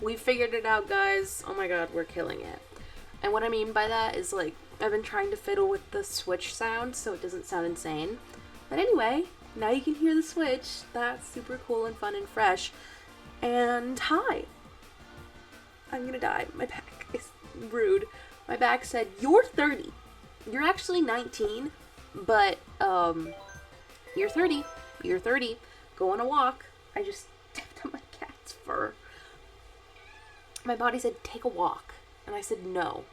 We figured it out, guys. Oh my god, we're killing it. And what I mean by that is, like, I've been trying to fiddle with the Switch sound so it doesn't sound insane. But anyway, now you can hear the Switch. That's super cool and fun and fresh. And hi. I'm gonna die. My back is rude. My back said, you're 30. You're actually 19, but, you're 30. You're 30. Go on a walk. I just stepped on my cat's fur. My body said, take a walk. And I said, no.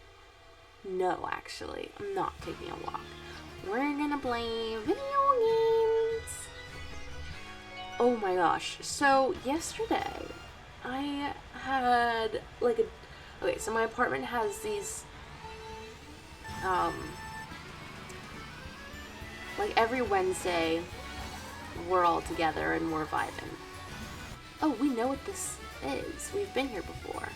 No, actually. I'm not taking a walk. We're gonna play video games. Oh my gosh. So, yesterday, I had, like, okay, so my apartment has these, like, every Wednesday, we're all together and we're vibing. Oh, we know what this is. We've been here before.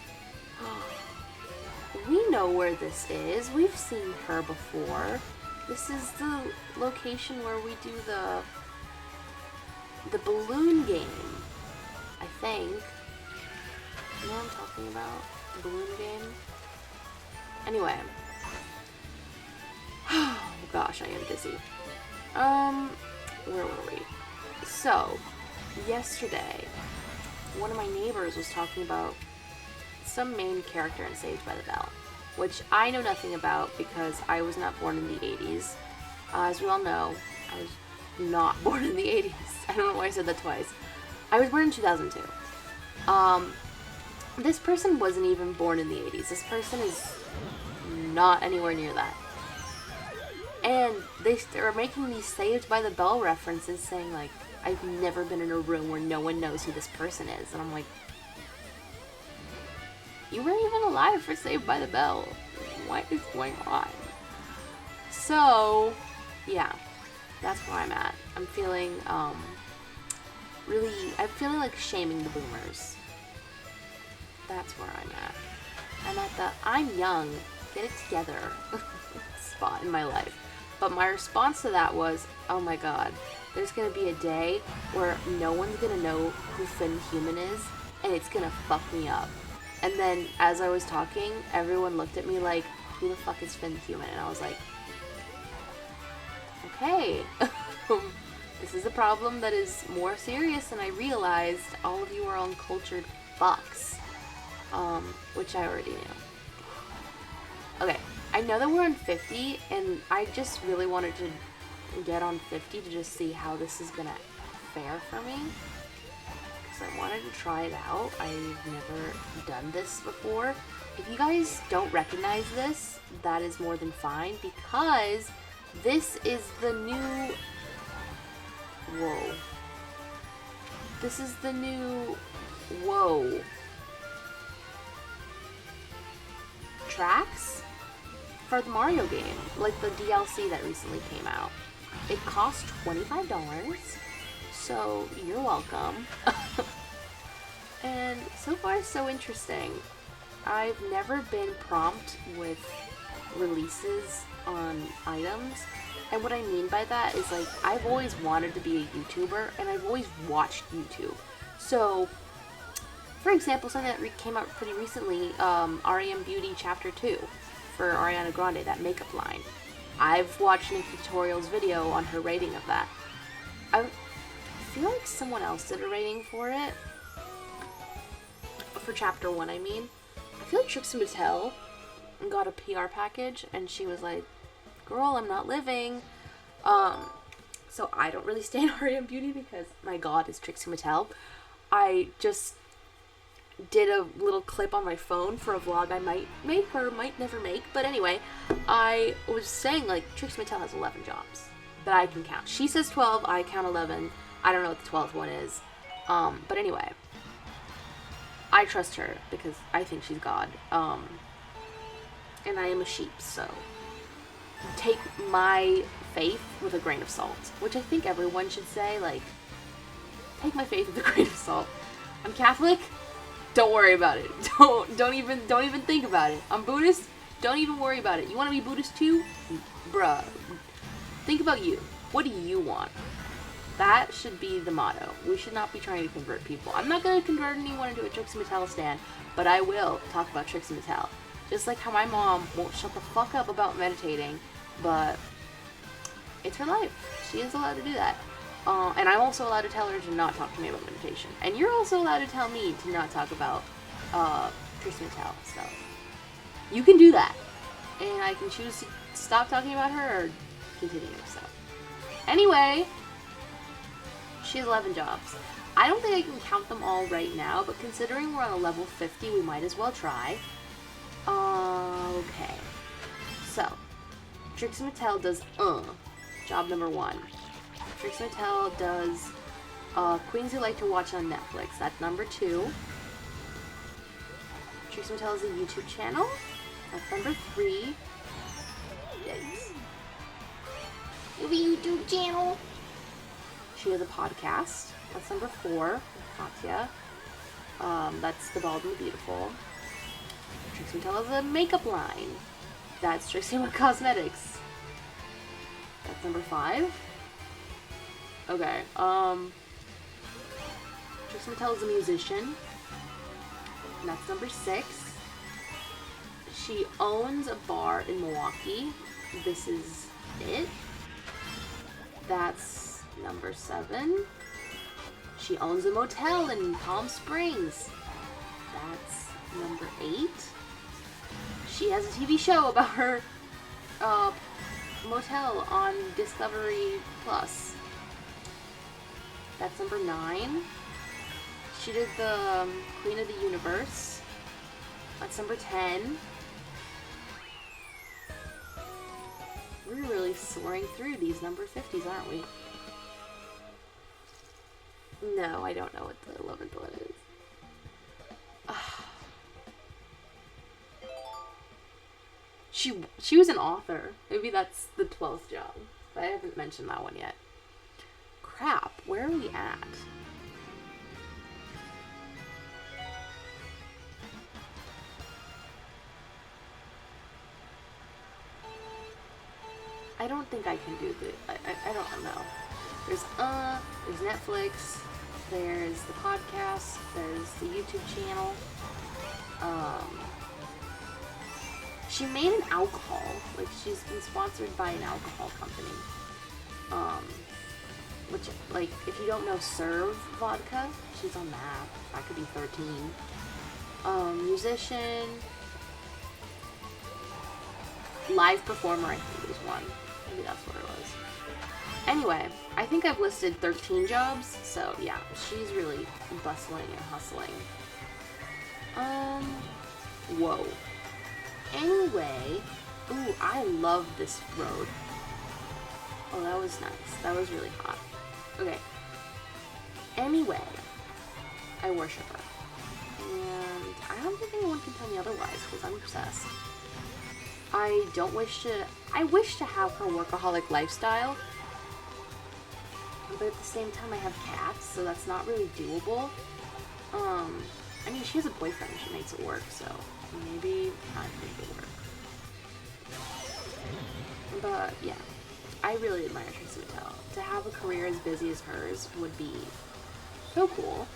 We know where this is. We've seen her before. This is the location where we do the balloon game, I think. You know what I'm talking about? The balloon game? Anyway. Oh gosh, I am busy. Where were we? So, yesterday, one of my neighbors was talking about some main character in Saved by the Bell, which I know nothing about because I was not born in the 80s. As we all know, I was not born in the 80s. I don't know why I said that twice. I was born in 2002. This person wasn't even born in the 80s. This person is not anywhere near that. And they are making these Saved by the Bell references saying, like, I've never been in a room where no one knows who this person is. And I'm like, you weren't even alive for Saved by the Bell. What is going on? So, yeah, that's where I'm at. I'm feeling, I'm feeling like shaming the boomers. That's where I'm at. I'm at the, I'm young, get it together spot in my life. But my response to that was, oh my god, there's gonna be a day where no one's gonna know who Finn Human is, and it's gonna fuck me up. And then, as I was talking, everyone looked at me like, who the fuck is Finn Human? And I was like, okay. This is a problem that is more serious than I realized. All of you are uncultured fucks. Which I already knew. Okay, I know that we're on 50, and I just really wanted to get on 50 to just see how this is gonna fare for me. I wanted to try it out. I've never done this before. If you guys don't recognize this, that is more than fine, because this is the new... Whoa. This is the new... Whoa. Tracks? For the Mario game. Like the DLC that recently came out. It cost $25. So, you're welcome. And so far, so interesting. I've never been prompt with releases on items. And what I mean by that is, like, I've always wanted to be a YouTuber, and I've always watched YouTube. So, for example, something that came out pretty recently, R.E.M. Beauty Chapter 2 for Ariana Grande, that makeup line. I've watched Nikki Tutorial's video on her rating of that. I feel like someone else did a rating for it. For Chapter 1, I mean. I feel like Trixie Mattel got a PR package, and she was like, girl, I'm not living. So I don't really stand R.E.M. Beauty because, my god, is Trixie Mattel. I just did a little clip on my phone for a vlog I might make or might never make. But anyway, I was saying, like, Trixie Mattel has 11 jobs that I can count. She says 12, I count 11. I don't know what the 12th one is. But anyway, I trust her because I think she's God. And I am a sheep, so take my faith with a grain of salt, which I think everyone should say. Like, take my faith with a grain of salt. I'm Catholic. Don't worry about it. Don't even think about it. I'm Buddhist. Don't even worry about it. You want to be Buddhist too? Bruh. Think about you. What do you want? That should be the motto. We should not be trying to convert people. I'm not going to convert anyone into a Trixie Mattel stan, but I will talk about Trixie Mattel. Just like how my mom won't shut the fuck up about meditating, but it's her life. She is allowed to do that. And I'm also allowed to tell her to not talk to me about meditation. And you're also allowed to tell me to not talk about Trixie Mattel. So you can do that. And I can choose to stop talking about her or continue. So anyway, she has 11 jobs. I don't think I can count them all right now, but considering we're on a level 50, we might as well try. Okay. So, Trixie Mattel does, job number 1. Trixie Mattel does, Queens You Like to Watch on Netflix. That's number 2. Trixie Mattel has a YouTube channel. That's number 3. Yikes. You have a YouTube channel. She has a podcast. That's number 4. Katya. That's The Bald and the Beautiful. Trixie Mattel has a makeup line. That's Trixie McCosmetics. Cosmetics. That's number 5. Okay. Trixie Mattel is a musician. And that's number 6. She owns a bar in Milwaukee. This is it. That's number 7. She owns a motel in Palm Springs. That's number 8. She has a TV show about her motel on Discovery Plus. That's number 9. She did the Queen of the Universe. That's number 10. We're really soaring through these number 50s, aren't we? No, I don't know what the 11th one is. She was an author. Maybe that's the 12th job. But I haven't mentioned that one yet. Crap, where are we at? I don't think I can do the... I don't know. There's Netflix, there's the podcast, there's the YouTube channel. She made an alcohol. Like, she's been sponsored by an alcohol company. Which, like, if you don't know Serve Vodka, she's on that. That could be 13. Musician. Live performer, I think, was 1. Maybe that's what it was. Anyway, I think I've listed 13 jobs, so yeah, she's really bustling and hustling. Whoa. Anyway, ooh, I love this road. Oh, that was nice. That was really hot. Okay. Anyway, I worship her. And I don't think anyone can tell me otherwise, because I'm obsessed. I wish to have her workaholic lifestyle, but at the same time I have cats, so that's not really doable. I mean, she has a boyfriend, she makes it work, so maybe I can make it work. But yeah, I really admire Trixie Mattel. To have a career as busy as hers would be so cool.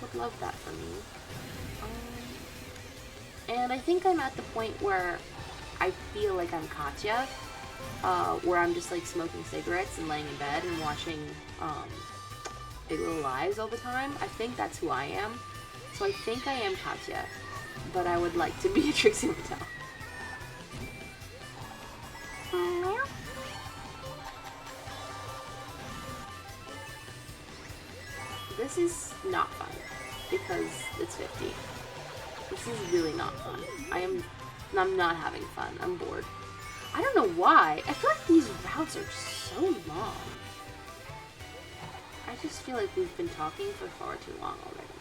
Would love that for me. And I think I'm at the point where I feel like I'm Katya, where I'm just like smoking cigarettes and laying in bed and watching Big Little Lies all the time. I think that's who I am. So I think I am Katya, but I would like to be a Trixie Mattel. This is not fun, because it's 50. This is really not fun. I'm not having fun. I'm bored. I don't know why. I feel like these routes are so long. I just feel like we've been talking for far too long already.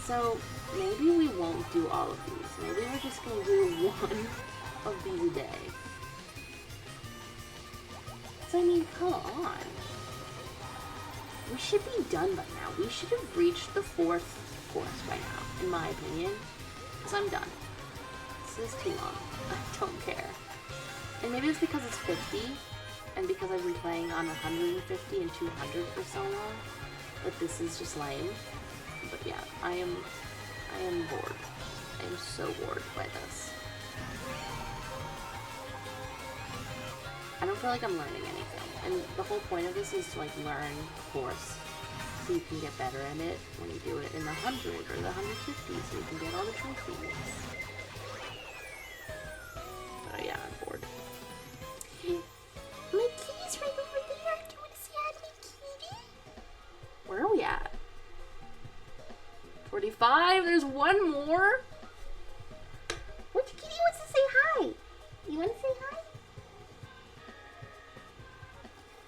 So, maybe we won't do all of these. Maybe we're just going to do one of these a day. So, I mean, come on. We should be done by now. We should have reached the 4th course by now, in my opinion. Because I'm done. This is too long. I don't care. And maybe it's because it's 50. and because I've been playing on 150 and 200 for so long, that this is just lame. But yeah, I am bored. I am so bored by this. I don't feel like I'm learning anything, and the whole point of this is to like learn the course, so you can get better at it when you do it in the 100 or the 150, so you can get all the trophies. But yeah, I'm bored. My kitty's right over there. Do you want to say hi to my kitty? Where are we at? 45? There's one more? Which kitty wants to say hi? You want to say hi?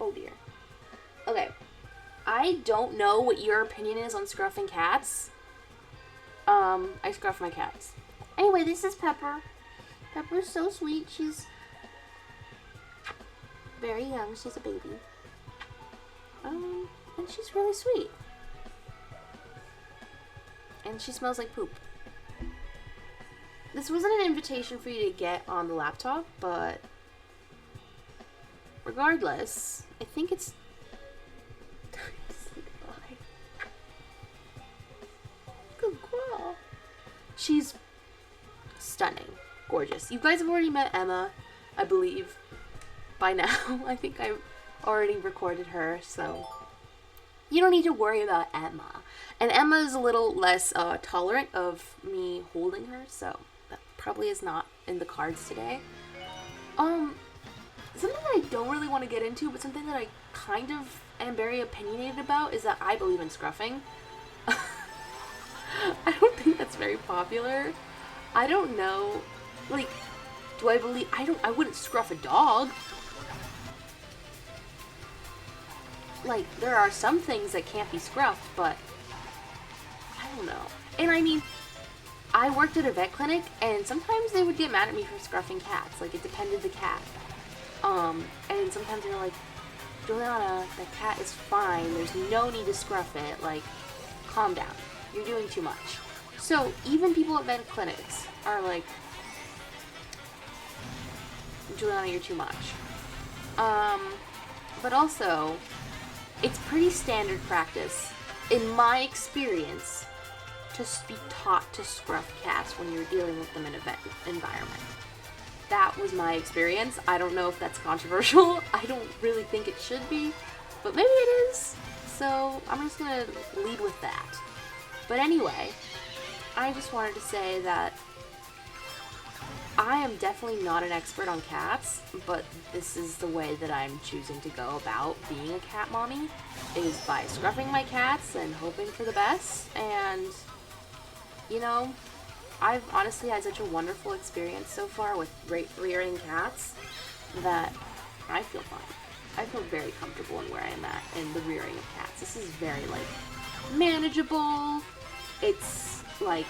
Oh dear. Okay. I don't know what your opinion is on scruffing cats. I scruff my cats. Anyway, this is Pepper. Pepper's so sweet. She's very young. She's a baby. And she's really sweet. And she smells like poop. This wasn't an invitation for you to get on the laptop, but regardless, I think it's time to say goodbye. Good girl. She's stunning. Gorgeous. You guys have already met Emma, I believe, by now. I think I've already recorded her, so you don't need to worry about Emma. And Emma is a little less tolerant of me holding her, so that probably is not in the cards today. Something that I don't really want to get into, but something that I kind of am very opinionated about is that I believe in scruffing. I don't think that's very popular. I don't know. Like, do I believe... I wouldn't scruff a dog. Like, there are some things that can't be scruffed, but I don't know. And I mean, I worked at a vet clinic, and sometimes they would get mad at me for scruffing cats. Like, it depended the cat. And sometimes they're like, Juliana, the cat is fine. There's no need to scruff it. Like, calm down. You're doing too much. So, even people at vet clinics are like, Juliana, you're too much. But also, it's pretty standard practice, in my experience, to be taught to scruff cats when you're dealing with them in a vet environment. That was my experience. I don't know if that's controversial. I don't really think it should be, but maybe it is. So I'm just gonna lead with that. But anyway, I just wanted to say that I am definitely not an expert on cats, but this is the way that I'm choosing to go about being a cat mommy, is by scruffing my cats and hoping for the best. And, you know, I've honestly had such a wonderful experience so far with rearing cats that I feel fine. I feel very comfortable in where I am at in the rearing of cats. This is very, like, manageable. It's, like,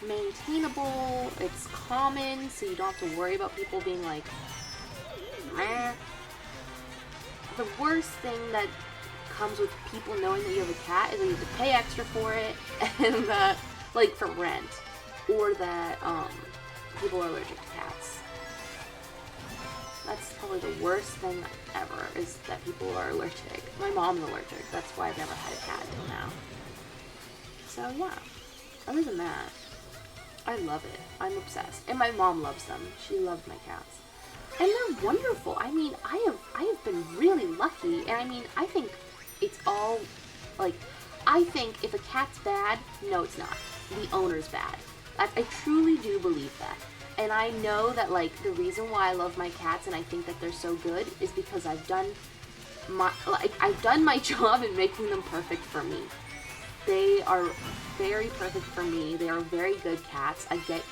maintainable. It's common, so you don't have to worry about people being like, meh. The worst thing that comes with people knowing that you have a cat is that you have to pay extra for it, and that, like, for rent, or that people are allergic to cats. That's probably the worst thing ever, is that people are allergic. My mom's allergic. That's why I've never had a cat until now. So yeah, other than that, I love it. I'm obsessed. And my mom loves them. She loves my cats. And they're wonderful. I mean, I have been really lucky. And I mean, I think it's all, like, I think if a cat's bad, no, it's not. The owner's bad. I truly do believe that. And I know that, like, the reason why I love my cats and I think that they're so good is because I've done my job in making them perfect for me. They are very perfect for me. They are very good cats. I get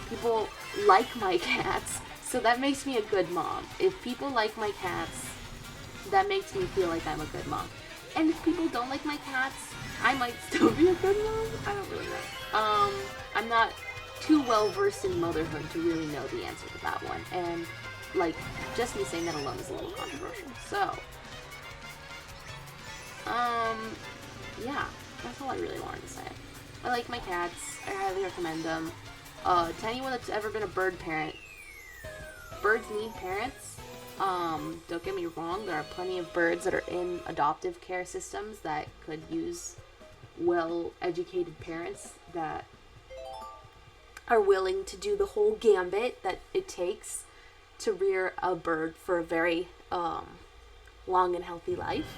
people like my cats, so that makes me a good mom. If people like my cats, that makes me feel like I'm a good mom. And if people don't like my cats, I might still be a good mom. I don't really know. I'm not too well versed in motherhood to really know the answer to that one. And, like, just me saying that alone is a little controversial. So, yeah. That's all I really wanted to say. I like my cats. I highly recommend them. To anyone that's ever been a bird parent, birds need parents. Don't get me wrong, there are plenty of birds that are in adoptive care systems that could use well-educated parents that are willing to do the whole gambit that it takes to rear a bird for a very long and healthy life.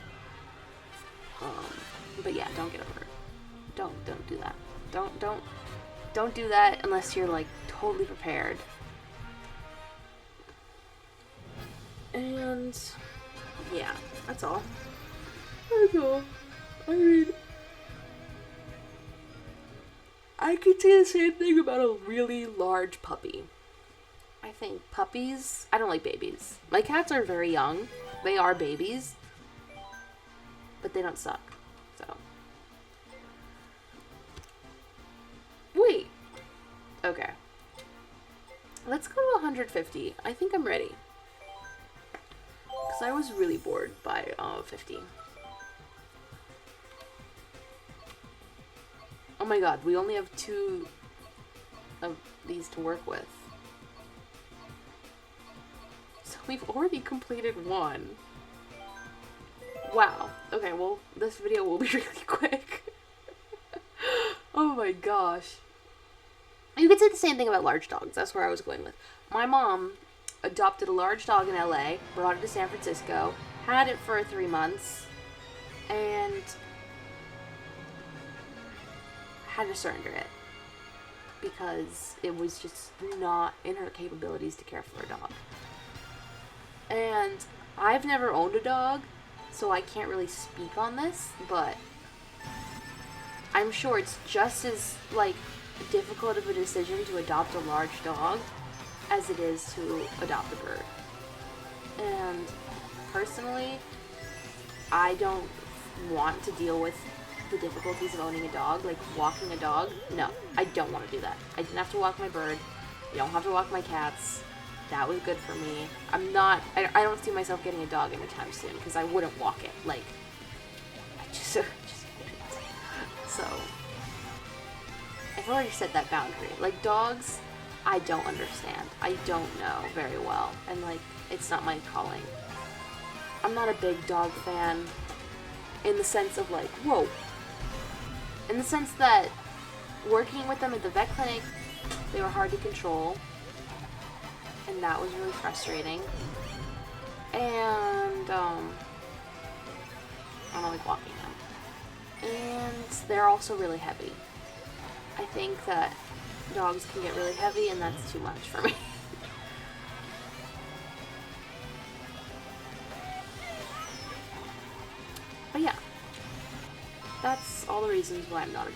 But yeah, don't get a bird. Don't do that. Don't do that unless you're like totally prepared. And yeah, that's all. That's all. I mean, I could say the same thing about a really large puppy. I think puppies, I don't like babies. My cats are very young. They are babies. But they don't suck. So. Wait. Okay. Let's go to 150. I think I'm ready. Because I was really bored by 50. Oh my god, we only have 2 of these to work with. So we've already completed 1. Wow. Okay, well, this video will be really quick. Oh my gosh. You could say the same thing about large dogs. That's where I was going with. My mom adopted a large dog in LA, brought it to San Francisco, had it for 3 months, and had to surrender it because it was just not in her capabilities to care for a dog. And I've never owned a dog, so I can't really speak on this, but I'm sure it's just as like difficult of a decision to adopt a large dog as it is to adopt a bird. And personally, I don't want to deal with the difficulties of owning a dog, like walking a dog. No, I don't want to do that. I didn't have to walk my bird. I don't have to walk my cats. That was good for me. I don't see myself getting a dog anytime soon because I wouldn't walk it. Like, I just wouldn't. So, I've already set that boundary. Like, dogs, I don't understand. I don't know very well. And, like, it's not my calling. I'm not a big dog fan in the sense of, like, whoa. In the sense that working with them at the vet clinic, they were hard to control. And that was really frustrating. And, I don't like walking them. And they're also really heavy. I think that dogs can get really heavy, and that's too much for me. But yeah, that's all the reasons why I'm not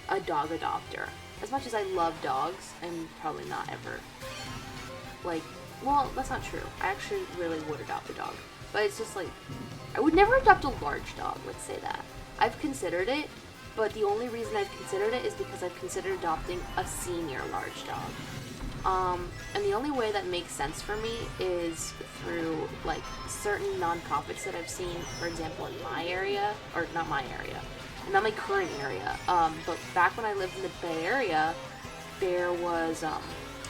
a dog adopter. As much as I love dogs, I'm probably not ever well, that's not true. I actually really would adopt a dog, but it's just like I would never adopt a large dog. Let's say that. I've considered it, but the only reason I've considered it is because I've considered adopting a senior large dog. And the only way that makes sense for me is through like certain nonprofits that I've seen, for example, in my area, or not my area, not my current area, but back when I lived in the Bay Area, there was a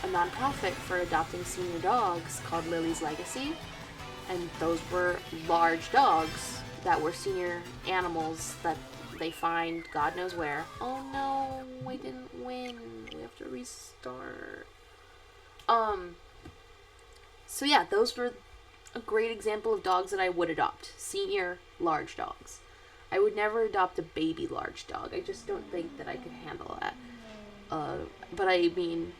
nonprofit for adopting senior dogs called Lily's Legacy, and those were large dogs that were senior animals that they find God knows where. Oh no, we didn't win. We have to restart. So yeah, those were a great example of dogs that I would adopt. Senior, large dogs. I would never adopt a baby large dog. I just don't think that I could handle that. But I mean,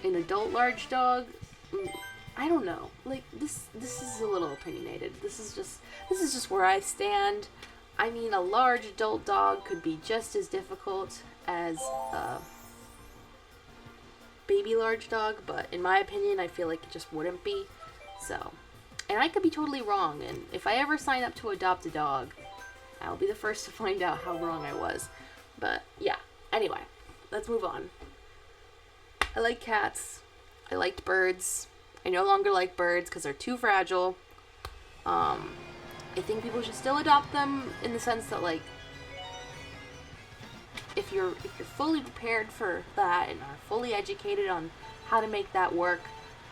an adult large dog, I don't know. Like, this is a little opinionated. This is just where I stand. I mean, a large adult dog could be just as difficult as a baby large dog, but in my opinion, I feel like it just wouldn't be. So, and I could be totally wrong, and if I ever sign up to adopt a dog, I'll be the first to find out how wrong I was. But, yeah. Anyway, let's move on. I like cats. I liked birds. I no longer like birds because they're too fragile. I think people should still adopt them in the sense that, like, if you're fully prepared for that and are fully educated on how to make that work,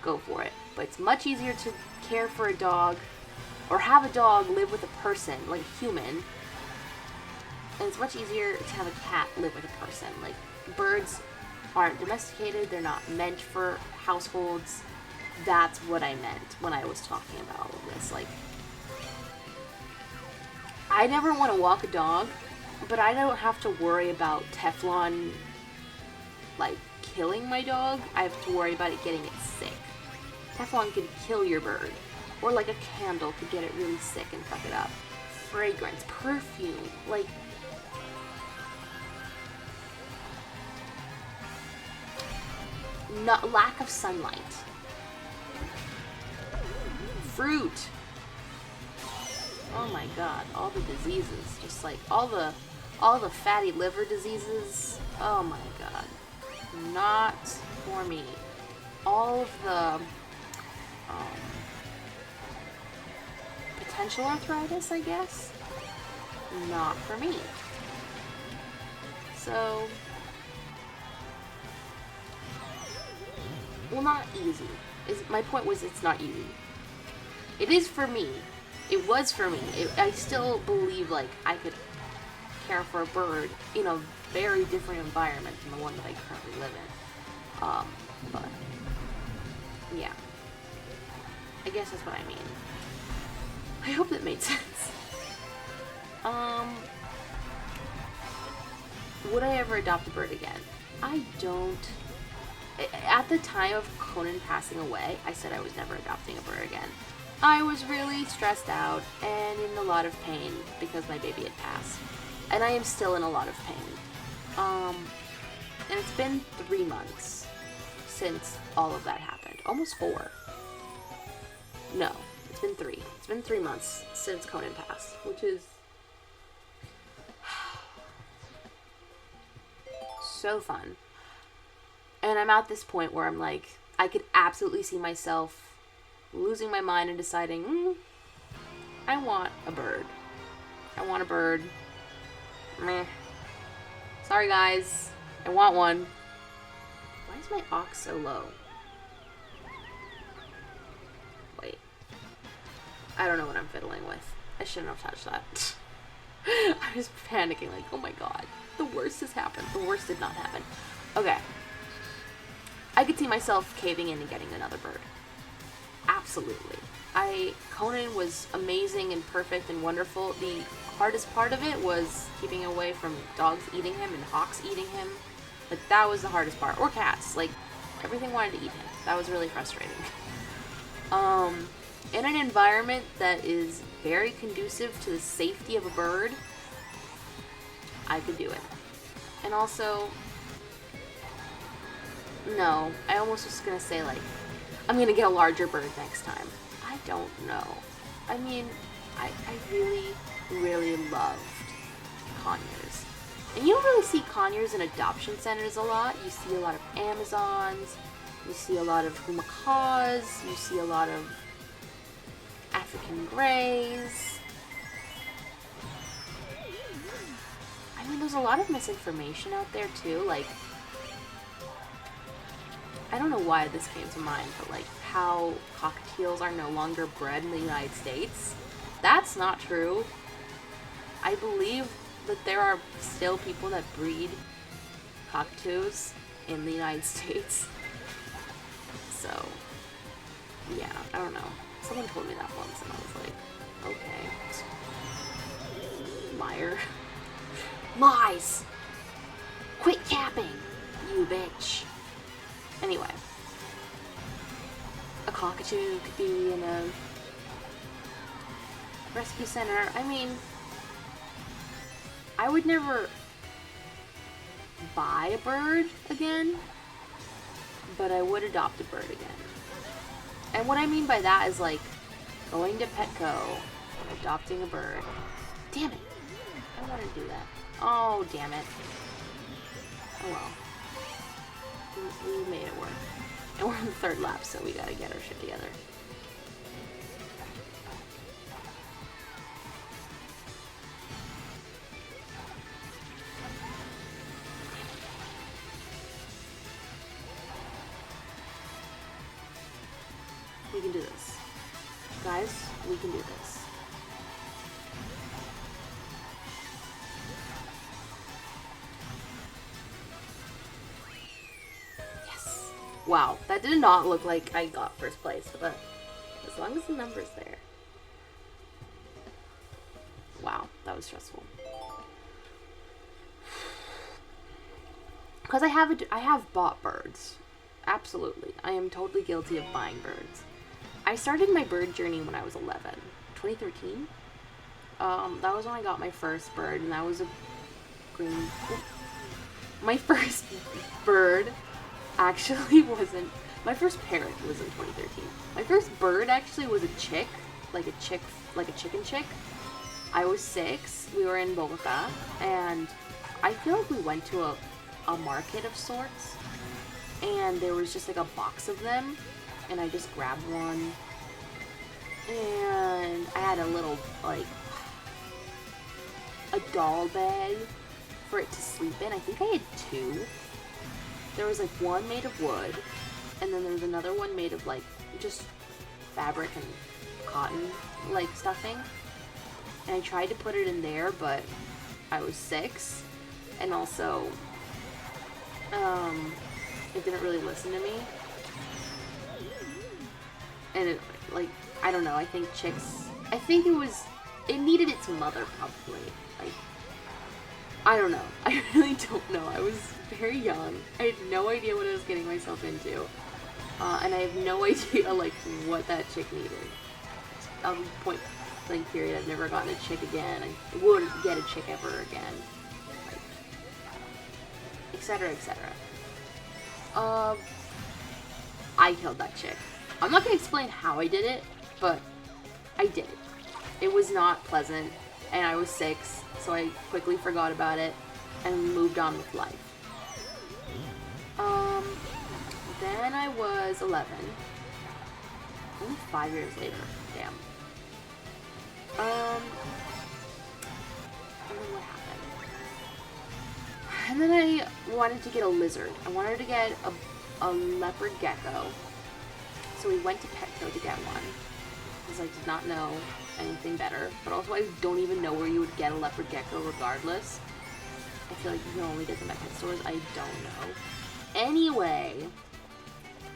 go for it. But it's much easier to care for a dog or have a dog live with a person, like a human. And it's much easier to have a cat live with a person. Like, birds aren't domesticated, they're not meant for households. That's what I meant when I was talking about all of this. Like, I never want to walk a dog, but I don't have to worry about Teflon, like, killing my dog. I have to worry about it getting it sick. Teflon could kill your bird. Or like a candle could get it really sick and fuck it up. Fragrance, perfume, like... lack of sunlight. Fruit. Oh my god, all the diseases. Just like, all the fatty liver diseases. Oh my god. Not for me. All of the potential arthritis, I guess. Not for me. So, well, not easy. My point was, it's not easy. It is for me. It was for me. I still believe, like, I could care for a bird in a very different environment than the one that I currently live in. But, yeah. I guess that's what I mean. I hope that made sense. Would I ever adopt a bird again? I don't. At the time of Conan passing away, I said I was never adopting a bird again. I was really stressed out and in a lot of pain because my baby had passed. And I am still in a lot of pain. And it's been 3 months since all of that happened. Almost 4. No, it's been 3. It's been 3 months since Conan passed, which is so fun. And I'm at this point where I'm like, I could absolutely see myself losing my mind and deciding, I want a bird. I want a bird. Meh. Sorry guys, I want one. Why is my ox so low? Wait. I don't know what I'm fiddling with. I shouldn't have touched that. I was panicking like, oh my god, the worst has happened. The worst did not happen. Okay. I could see myself caving in and getting another bird. Absolutely. Conan was amazing and perfect and wonderful. The hardest part of it was keeping away from dogs eating him and hawks eating him. Like, that was the hardest part. Or cats. Like, everything wanted to eat him. That was really frustrating. In an environment that is very conducive to the safety of a bird, I could do it. And also, no, I almost was gonna say, like, I'm gonna get a larger bird next time. I don't know. I mean, I really, really loved conures. And you don't really see conures in adoption centers a lot. You see a lot of Amazons, you see a lot of macaws, you see a lot of African greys. I mean, there's a lot of misinformation out there too, like, I don't know why this came to mind, but like how cockatiels are no longer bred in the United States. That's not true. I believe that there are still people that breed cockatoos in the United States. So, yeah, I don't know. Someone told me that once and I was like, okay. Liar. Lies! Quit capping, you bitch. Anyway, a cockatoo could be in a rescue center. I mean, I would never buy a bird again, but I would adopt a bird again. And what I mean by that is like going to Petco, adopting a bird. Damn it. I want to do that. Oh, damn it. Oh well. We made it work. And we're on the 3rd lap, so we gotta get our shit together. We can do this. Guys, we can do this. Yes. Wow, that did not look like I got first place, but as long as the number's there. Wow, that was stressful. Because I have bought birds. Absolutely. I am totally guilty of buying birds. I started my bird journey when I was 11. 2013? That was when I got my first bird, and that was a green... My first bird actually wasn't... My first parrot was in 2013. My first bird actually was a chick. Like a chicken chick. I was 6. We were in Bogota, and I feel like we went to a market of sorts, and there was just like a box of them, and I just grabbed one, and I had a little, like, a doll bed for it to sleep in. I think I had 2. There was like one made of wood, and then there was another one made of like just fabric and cotton like stuffing, and I tried to put it in there, but I was 6, and also it didn't really listen to me, and it, like, I don't know, I think it needed its mother, probably. Like, I don't know. I really don't know. I was very young. I had no idea what I was getting myself into, and I have no idea, like, what that chick needed. Point blank period, I've never gotten a chick again. I wouldn't get a chick ever again. Like, etc., etc. I killed that chick. I'm not gonna explain how I did it, but I did it. It was not pleasant, and I was 6, so I quickly forgot about it and moved on with life. Then I was 11. Only 5 years later. Damn. And then what happened? And then I wanted to get a lizard. I wanted to get a leopard gecko. So we went to Petco to get one, because I did not know anything better. But also I don't even know where you would get a leopard gecko regardless. I feel like you can only get them at pet stores. I don't know. Anyway,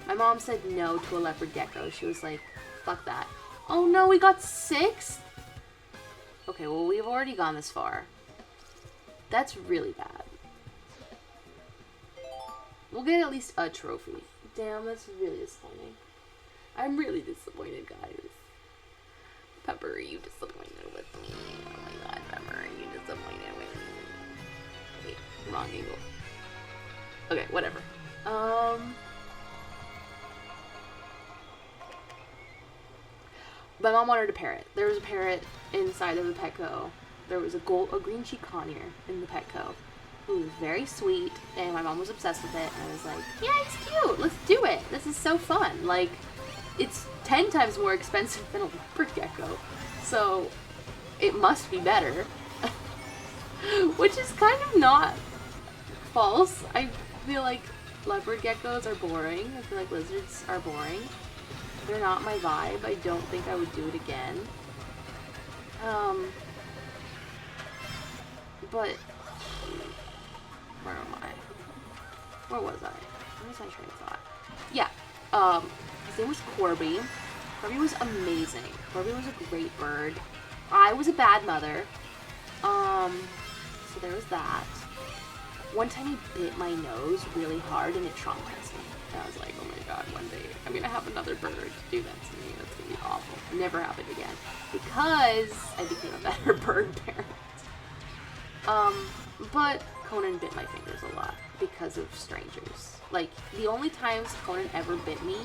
my mom said no to a leopard gecko. She was like, fuck that. Oh no, we got 6? Okay, well, we've already gone this far. That's really bad. We'll get at least a trophy. Damn, that's really disappointing. I'm really disappointed, guys. Pepper, are you disappointed with me? Oh my god, Pepper, are you disappointed with me? Wait, wrong angle. Okay, whatever. My mom wanted a parrot. There was a parrot inside of the Petco. There was a green cheek conure in the Petco, who was very sweet, and my mom was obsessed with it, and I was like, yeah, it's cute, let's do it. This is so fun. Like, it's 10 times more expensive than a leopard gecko, so it must be better. Which is kind of not false. I feel like leopard geckos are boring. I feel like lizards are boring. They're not my vibe. I don't think I would do it again. But where am I? Where was I? Where was my train of thought? Yeah. His name was Corby. Corby was amazing. Corby was a great bird. I was a bad mother. So there was that. One time he bit my nose really hard and it traumatized me. And I was like, oh my god, one day I'm gonna have another bird do that to me. That's gonna be awful. Never happened again. Because I became a better bird parent. But Conan bit my fingers a lot because of strangers. Like, the only times Conan ever bit me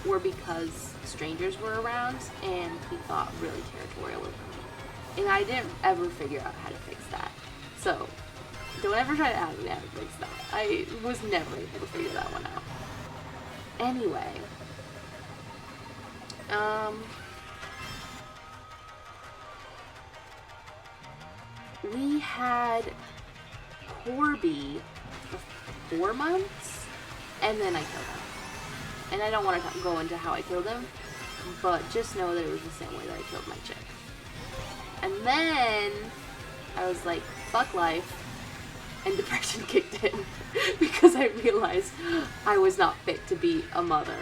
were because strangers were around and he thought really territorial of me. And I didn't ever figure out how to fix that. So, don't ever try to ask me how to fix that. I was never able to figure that one out. Anyway. We had Corby for 4 months, and then I killed him. And I don't want to go into how I killed him, but just know that it was the same way that I killed my chick. And then I was like, fuck life, and depression kicked in because I realized I was not fit to be a mother.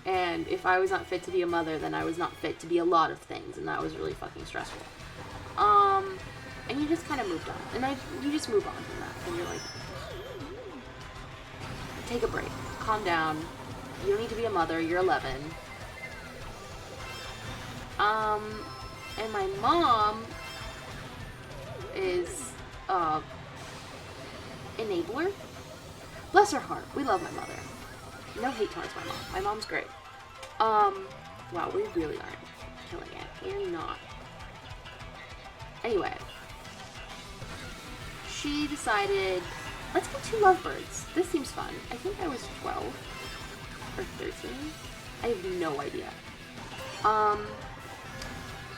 And if I was not fit to be a mother, then I was not fit to be a lot of things, and that was really fucking stressful. And you just kind of moved on. And you just move on from that. And you're like, take a break. Calm down. You don't need to be a mother. You're 11. And my mom is, enabler. Bless her heart. We love my mother. No hate towards my mom. My mom's great. Wow, we really aren't killing it. We're not. Anyway. She decided, let's get 2 lovebirds. This seems fun. I think I was 12 or 13. I have no idea.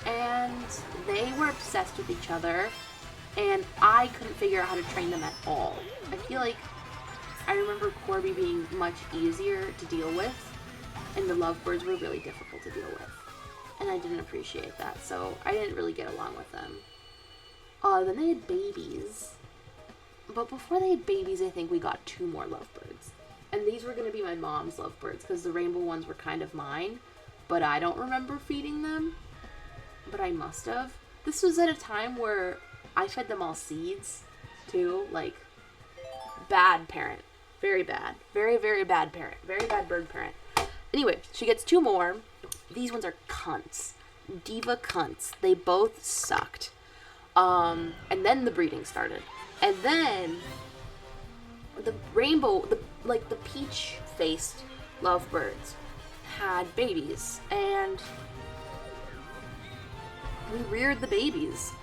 And they were obsessed with each other, and I couldn't figure out how to train them at all. I feel like I remember Corby being much easier to deal with, and the lovebirds were really difficult to deal with. And I didn't appreciate that, so I didn't really get along with them. Then they had babies. But before they had babies, I think we got 2 more lovebirds. And these were going to be my mom's lovebirds, because the rainbow ones were kind of mine. But I don't remember feeding them. But I must have. This was at a time where I fed them all seeds, too. Like, bad parent. Very bad. Very, very bad parent. Very bad bird parent. Anyway, she gets 2 more. These ones are cunts. Diva cunts. They both sucked. And then the breeding started. And then the rainbow, the peach-faced lovebirds had babies. And we reared the babies.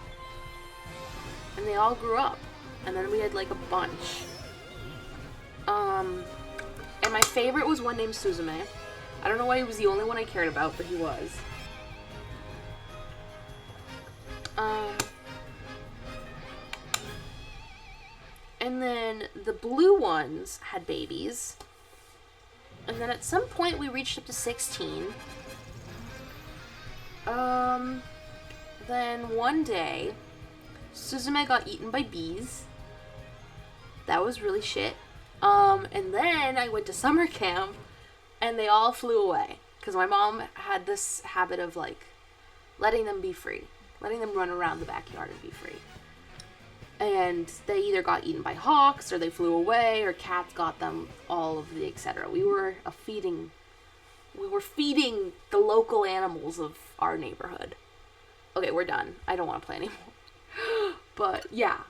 And they all grew up. And then we had like a bunch. And my favorite was one named Suzume. I don't know why he was the only one I cared about, but he was. And then the blue ones had babies. And then at some point we reached up to 16. Then one day, Suzume got eaten by bees. That was really shit. And then I went to summer camp, and they all flew away. Because my mom had this habit of, like, letting them be free. Letting them run around the backyard and be free. And they either got eaten by hawks, or they flew away, or cats got them, all of the etc. We were feeding the local animals of our neighborhood. Okay, we're done. I don't want to play anymore. But, yeah.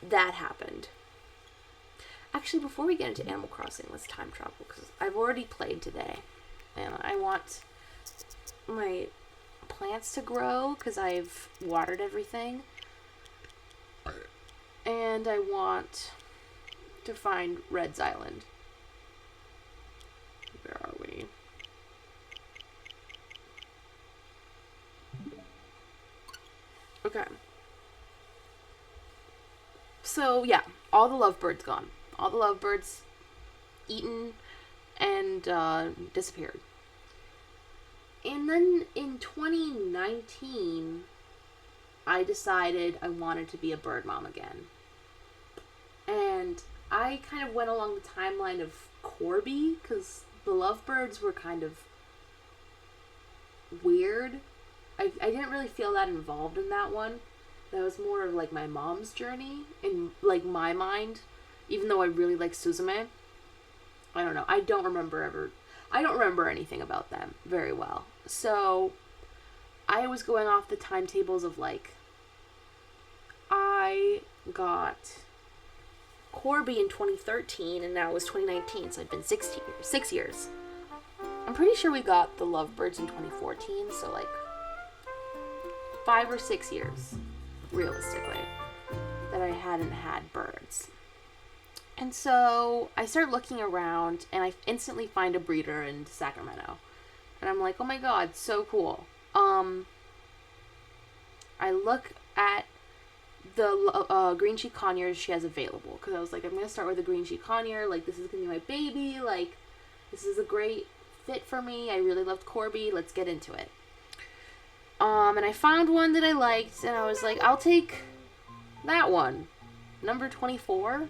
That happened. Actually, before we get into Animal Crossing, let's time travel, because I've already played today. And I want my plants to grow, because I've watered everything. And I want to find Red's Island. Where are we? Okay. So, yeah. All the lovebirds gone. All the lovebirds eaten and disappeared. And then in 2019... I decided I wanted to be a bird mom again. And I kind of went along the timeline of Corby, because the lovebirds were kind of weird. I didn't really feel that involved in that one. That was more of like my mom's journey in like my mind, even though I really like Suzume. I don't know. I don't remember anything about them very well. So I was going off the timetables of, like, I got Corby in 2013, and now it was 2019, so I'd been 6 years. I'm pretty sure we got the lovebirds in 2014, so, like, 5 or 6 years, realistically, that I hadn't had birds. And so I start looking around, and I instantly find a breeder in Sacramento. And I'm like, oh my god, so cool. I look at the green cheek conures she has available, because I was like, I'm going to start with a green cheek conure, like, this is going to be my baby, like, this is a great fit for me. I really loved Corby. Let's get into it. And I found one that I liked, and I was like, I'll take that one. Number 24.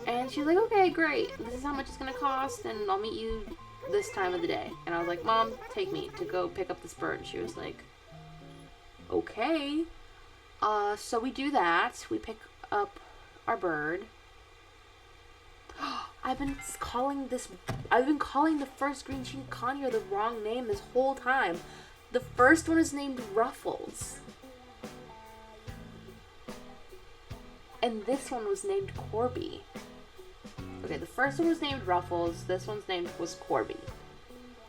And she's like, okay, great. This is how much it's going to cost, and I'll meet you this time of the day. And I was like, Mom, take me to go pick up this bird. And she was like, okay. So we do that. We pick up our bird. I've been calling the first green-cheeked conure the wrong name this whole time. The first one is named Ruffles. And this one was named Corby. Okay, the first one was named Ruffles. This one's name was Corby.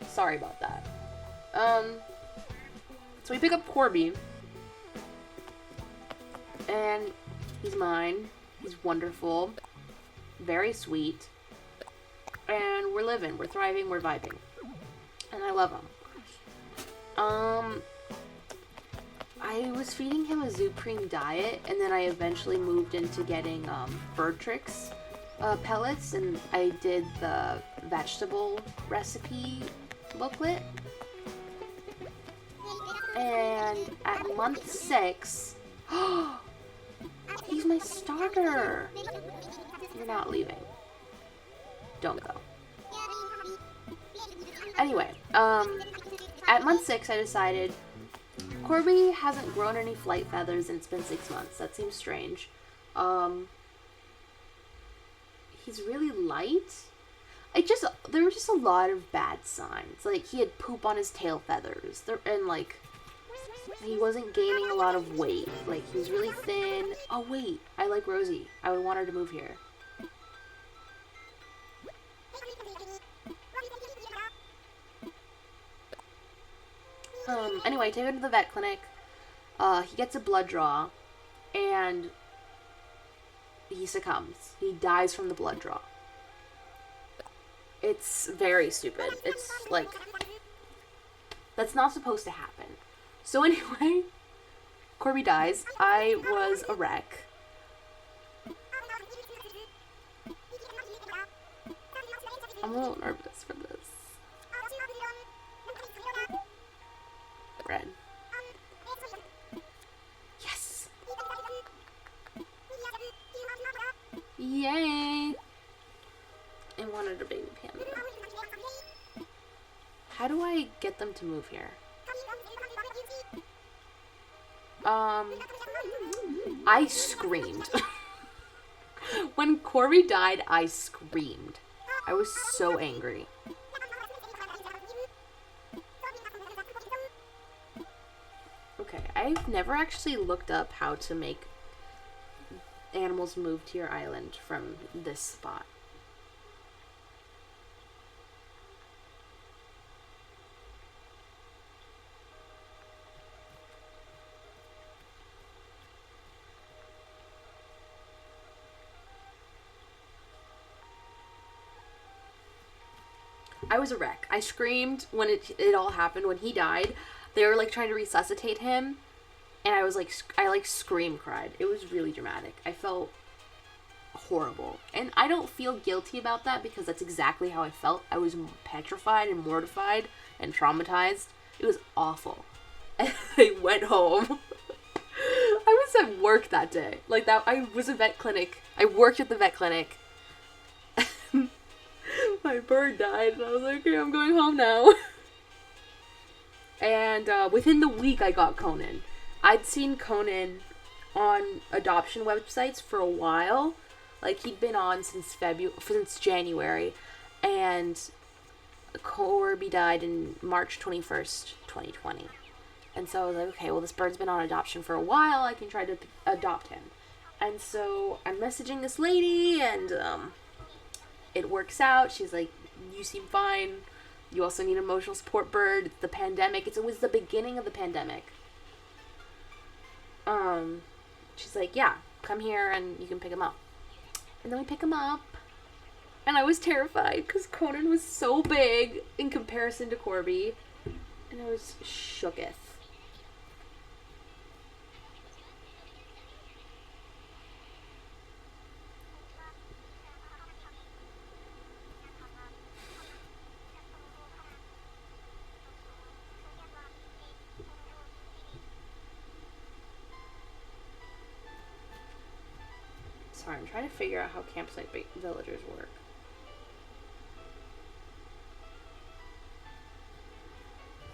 Sorry about that. So we pick up Corby. And he's mine. He's wonderful. Very sweet. And we're living. We're thriving. We're vibing. And I love him. I was feeding him a Zupreme diet, and then I eventually moved into getting Bird Tricks pellets, and I did the vegetable recipe booklet. And at month 6, he's my starter. You're not leaving. Don't go. Anyway, at month 6, I decided Corby hasn't grown any flight feathers and it's been 6 months. That seems strange. He's really light. There were just a lot of bad signs. Like, he had poop on his tail feathers. And, like, he wasn't gaining a lot of weight. Like, he was really thin. Oh, wait. I like Rosie. I would want her to move here. Anyway, take him to the vet clinic. He gets a blood draw, and he succumbs. He dies from the blood draw. It's very stupid. It's like, that's not supposed to happen. So anyway, Corby dies. I was a wreck. I'm a little nervous for this. Red. Yes! Yay! I wanted a baby panda. How do I get them to move here? I screamed. When Corby died, I screamed. I was so angry. Okay, I've never actually looked up how to make animals move to your island from this spot. I was a wreck. I screamed when it all happened. When he died, they were like trying to resuscitate him, and I was like, I scream cried. It was really dramatic. I felt horrible, and I don't feel guilty about that because that's exactly how I felt. I was petrified and mortified and traumatized. It was awful. And I went home. I was at work that day. Like that, I was at vet clinic. I worked at the vet clinic. My bird died, and I was like, okay, I'm going home now. And within the week, I got Conan. I'd seen Conan on adoption websites for a while. Like, he'd been on since January, and Corby died in March 21st, 2020. And so I was like, okay, well, this bird's been on adoption for a while. I can try to adopt him. And so I'm messaging this lady, and it works out. She's like, you seem fine. You also need an emotional support bird. It's the pandemic. It was the beginning of the pandemic. She's like, yeah, come here and you can pick him up. And then we pick him up. And I was terrified because Conan was so big in comparison to Corby. And I was shooketh. Sorry, I'm trying to figure out how campsite villagers work.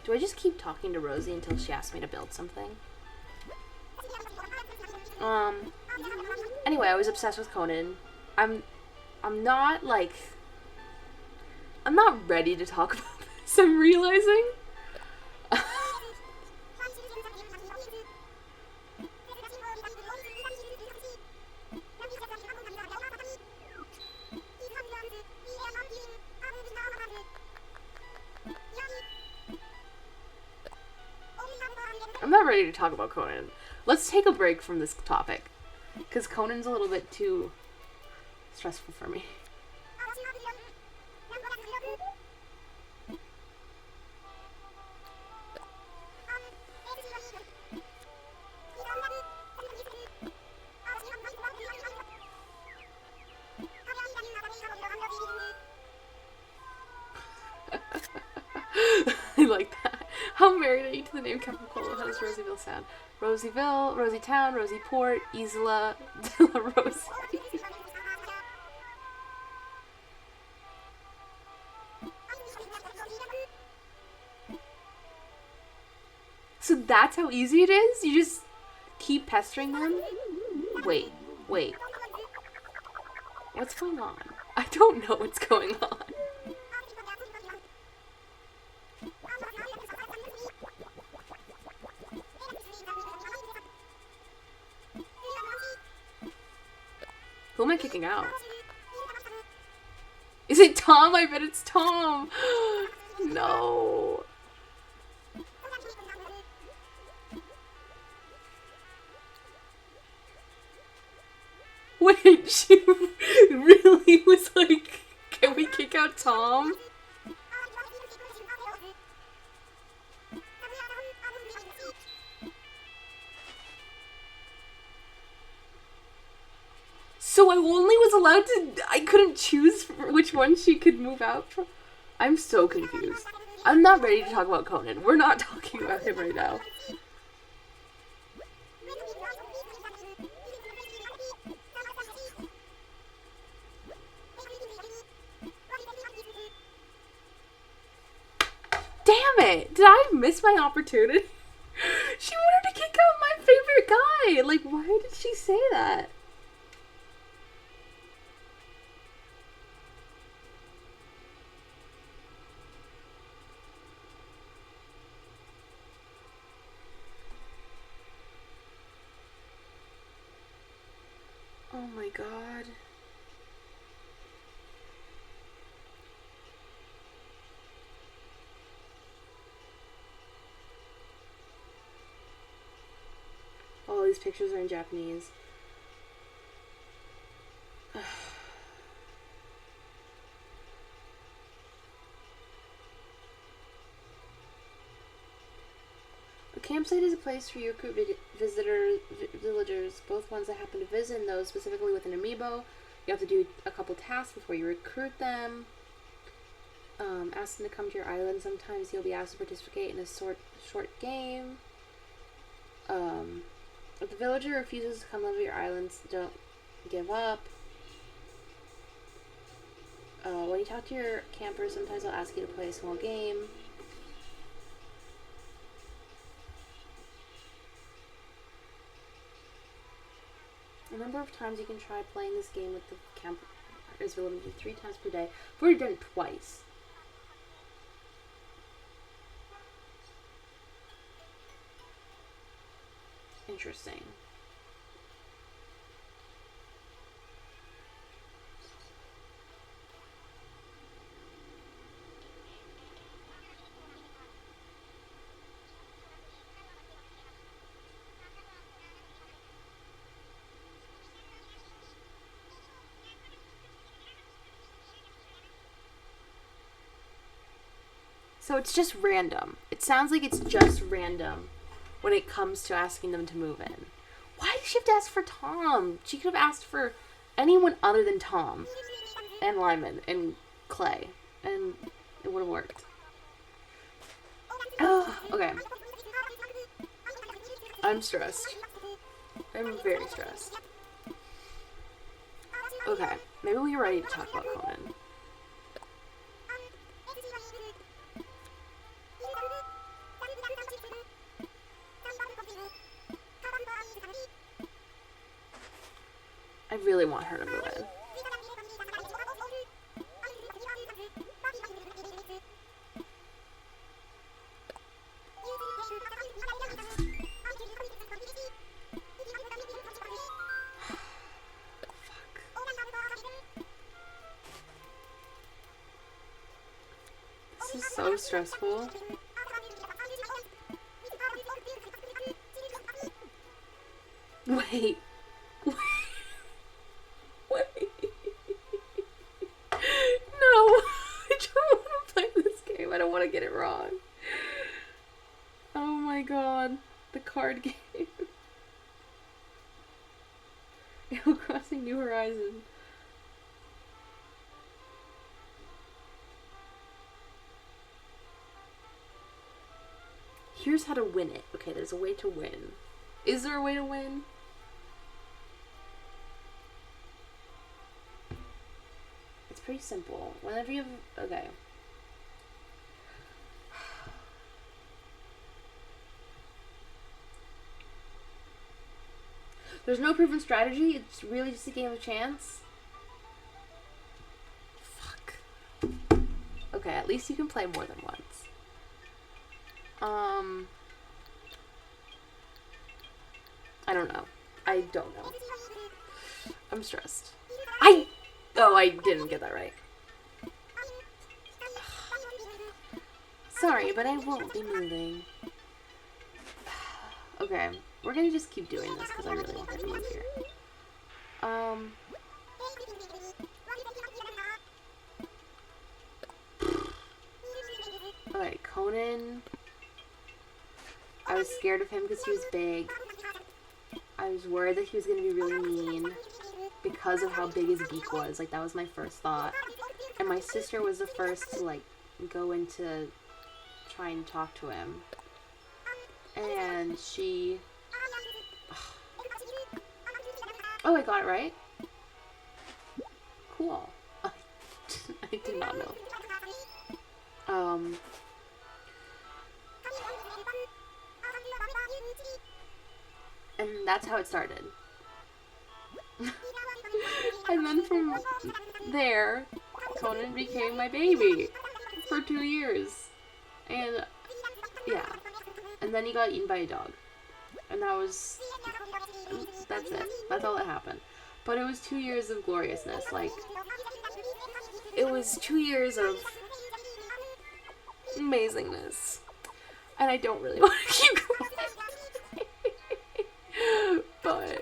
Do I just keep talking to Rosie until she asks me to build something? Anyway, I was obsessed with Conan. I'm not, like... I'm not ready to talk about this, I'm realizing. I'm not ready to talk about Conan. Let's take a break from this topic. Because Conan's a little bit too stressful for me. I like that. How married are you to the name Capicola? How does Rosieville sound? Rosieville, Rosietown, Rosieport, Isla de la Rosa. So that's how easy it is? You just keep pestering them? Wait. What's going on? I don't know what's going on. Who am I kicking out? Is it Tom? I bet it's Tom. No. Wait, she really was like, can we kick out Tom? So I only was allowed to... I couldn't choose which one she could move out from? I'm so confused. I'm not ready to talk about Conan. We're not talking about him right now. Damn it! Did I miss my opportunity? She wanted to kick out my favorite guy! Like, why did she say that? Oh my god. All these pictures are in Japanese. A campsite is a place for you recruit villagers, both ones that happen to visit and those specifically with an amiibo. You have to do a couple tasks before you recruit them. Ask them to come to your island. Sometimes you'll be asked to participate in a short game. If the villager refuses to come over your islands, don't give up. When you talk to your campers, sometimes they'll ask you to play a small game. The number of times you can try playing this game with the camper is limited to 3 times per day. I've already done it twice. Interesting. So it's just random. It sounds like it's just random when it comes to asking them to move in. Why did she have to ask for Tom? She could have asked for anyone other than Tom and Lyman and Clay, and it would have worked. Oh, okay. I'm stressed. I'm very stressed. Okay, maybe we're ready to talk about Conan. I really want her to move in. This is so stressful. Wait. Wait. No. I don't want to play this game. I don't want to get it wrong. Oh my god. The card game. Animal Crossing New Horizon. Here's how to win it. Okay, there's a way to win. Is there a way to win? It's pretty simple. Whenever you have... Okay. There's no proven strategy. It's really just a game of chance. Fuck. Okay, at least you can play more than once. I don't know. I don't know. I'm stressed. Oh, I didn't get that right. Sorry, but I won't be moving. Okay, we're gonna just keep doing this because I really want her to move here. Okay, Conan. I was scared of him because he was big. I was worried that he was going to be really mean because of how big his beak was. Like, that was my first thought. And my sister was the first to, like, go in to try and talk to him. And she... Oh, I got it right? Cool. I did not know. And that's how it started. And then from there, Conan became my baby for 2 years. And, yeah. And then he got eaten by a dog. And that's it. That's all that happened. But it was 2 years of gloriousness. Like, it was 2 years of amazingness. And I don't really want to keep going. But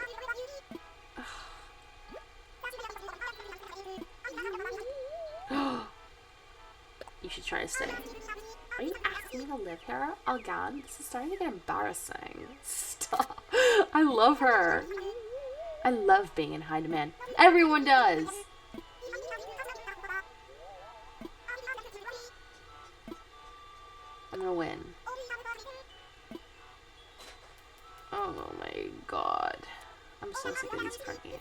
you should try to stay. Are you asking me to live here again? This is starting to get embarrassing. Stop. I love her. I love being in high demand. Everyone does. I'm gonna win. Oh my god. I'm so sick of these card games.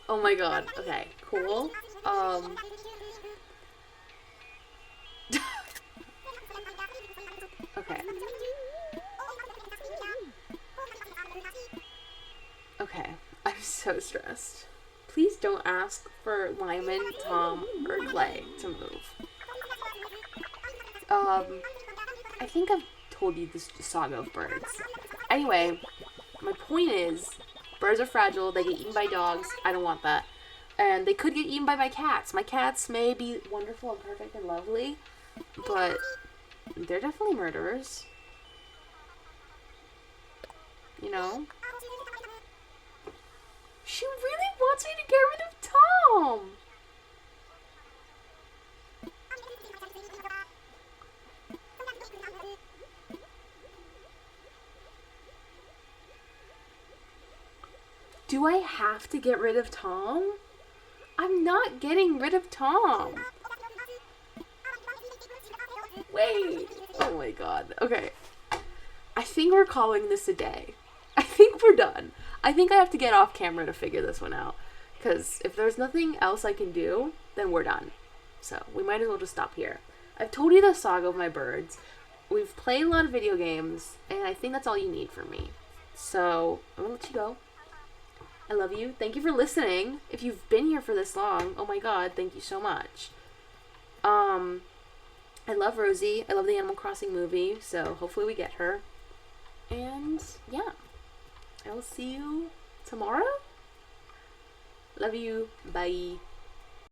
Oh my god. Okay, cool. Okay. Okay, I'm so stressed. Please don't ask for Lyman, Tom, or Clay to move. I think I've told you this saga of birds. Anyway, my point is, birds are fragile, they get eaten by dogs, I don't want that. And they could get eaten by my cats. My cats may be wonderful and perfect and lovely, but they're definitely murderers. You know? She really wants me to get rid of Tom! Do I have to get rid of Tom? I'm not getting rid of Tom. Wait. Oh my god. Okay. I think we're calling this a day. I think we're done. I think I have to get off camera to figure this one out. Because if there's nothing else I can do, then we're done. So we might as well just stop here. I've told you the saga of my birds. We've played a lot of video games, and I think that's all you need from me. So I'm gonna let you go. I love you. Thank you for listening. If you've been here for this long, oh my god, thank you so much. I love Rosie. I love the Animal Crossing movie, so hopefully we get her. And yeah, I will see you tomorrow. Love you. Bye.